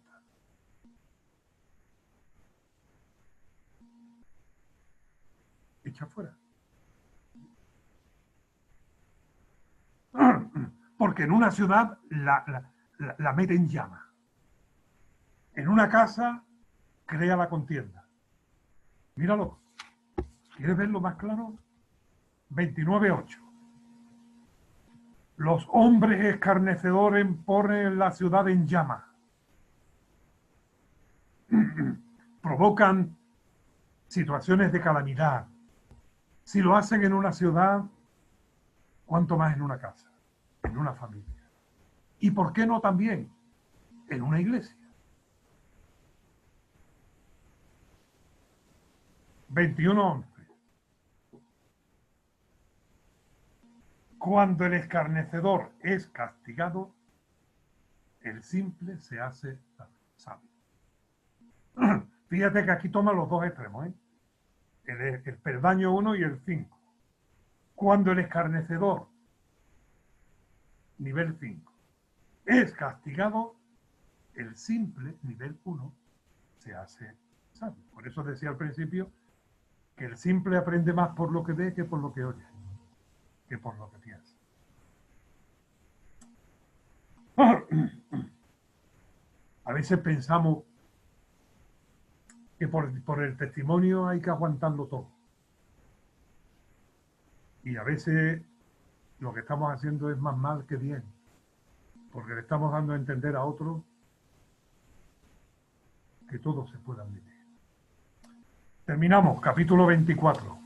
Echa fuera. Porque en una ciudad la mete en llamas. En una casa crea la contienda. Míralo. ¿Quieres verlo más claro? 29:8. Los hombres escarnecedores ponen la ciudad en llamas. Provocan situaciones de calamidad. Si lo hacen en una ciudad, ¿cuánto más en una casa? En una familia. ¿Y por qué no también en una iglesia? 21:11. Cuando el escarnecedor es castigado, el simple se hace sabio. Fíjate que aquí toma los dos extremos, ¿eh? El peldaño 1 y el 5. Cuando el escarnecedor, nivel 5, es castigado, el simple, nivel 1, se hace sabio. Por eso decía al principio que el simple aprende más por lo que ve que por lo que oye, que por lo que piensa. A veces pensamos que por el testimonio hay que aguantarlo todo. Y a veces lo que estamos haciendo es más mal que bien, porque le estamos dando a entender a otros que todos se puedan vivir. Terminamos, capítulo 24,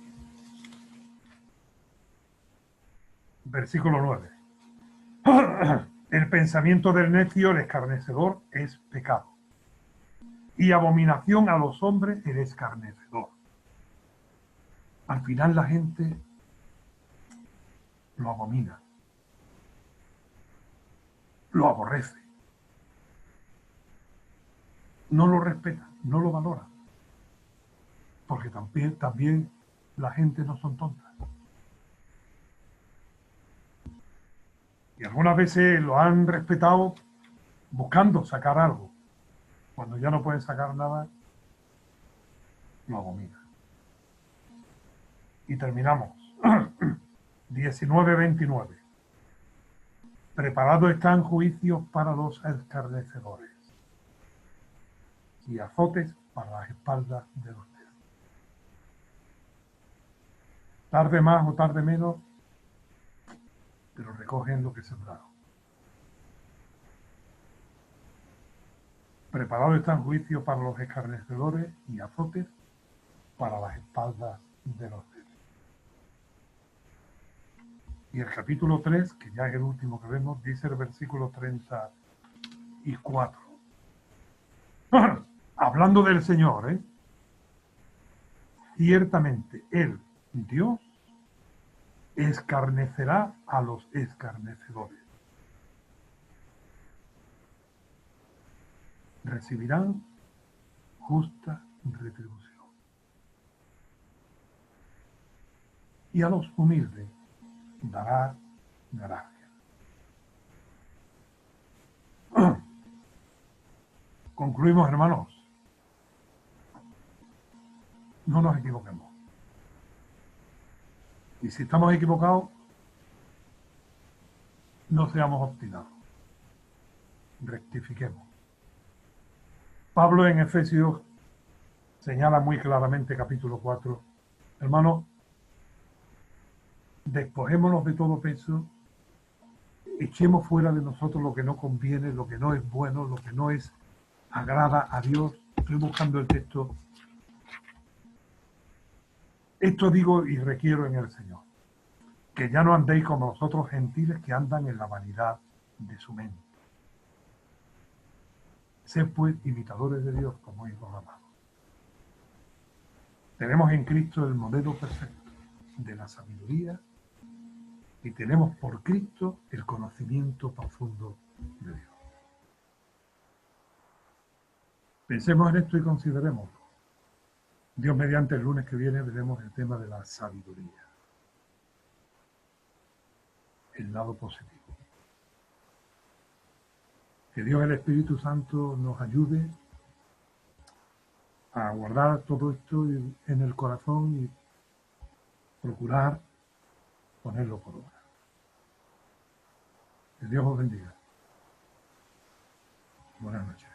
versículo 9. El pensamiento del necio, el escarnecedor, es pecado. Y abominación a los hombres, el escarnecedor. Al final la gente lo abomina, lo aborrece, no lo respeta, no lo valora. Porque también la gente no son tontas. Y algunas veces lo han respetado buscando sacar algo. Cuando ya no pueden sacar nada, lo abomina. Y terminamos. 19:29. Preparados están juicios para los escarnecedores y azotes para las espaldas de los necios. Tarde más o tarde menos, pero recogen lo que sembraron. Preparados están juicios para los escarnecedores y azotes para las espaldas de los necios. Y el capítulo 3, que ya es el último que vemos, dice el versículo 34. Hablando del Señor, ¿eh? Ciertamente Él, Dios, escarnecerá a los escarnecedores. Recibirán justa retribución. Y a los humildes dará gracia. Concluimos, hermanos. No nos equivoquemos. Y si estamos equivocados, no seamos obstinados. Rectifiquemos. Pablo en Efesios señala muy claramente, capítulo 4, hermanos, despojémonos de todo peso, echemos fuera de nosotros lo que no conviene, lo que no es bueno, lo que no es agrada a Dios. Estoy buscando el texto. Esto digo y requiero en el Señor, que ya no andéis como los otros gentiles que andan en la vanidad de su mente. Sed pues imitadores de Dios como hijos amados. Tenemos en Cristo el modelo perfecto de la sabiduría y tenemos por Cristo el conocimiento profundo de Dios. Pensemos en esto y considerémoslo. Dios mediante el lunes que viene veremos el tema de la sabiduría. El lado positivo. Que Dios el Espíritu Santo nos ayude a guardar todo esto en el corazón y procurar ponerlo por obra. Que Dios os bendiga. Buenas noches.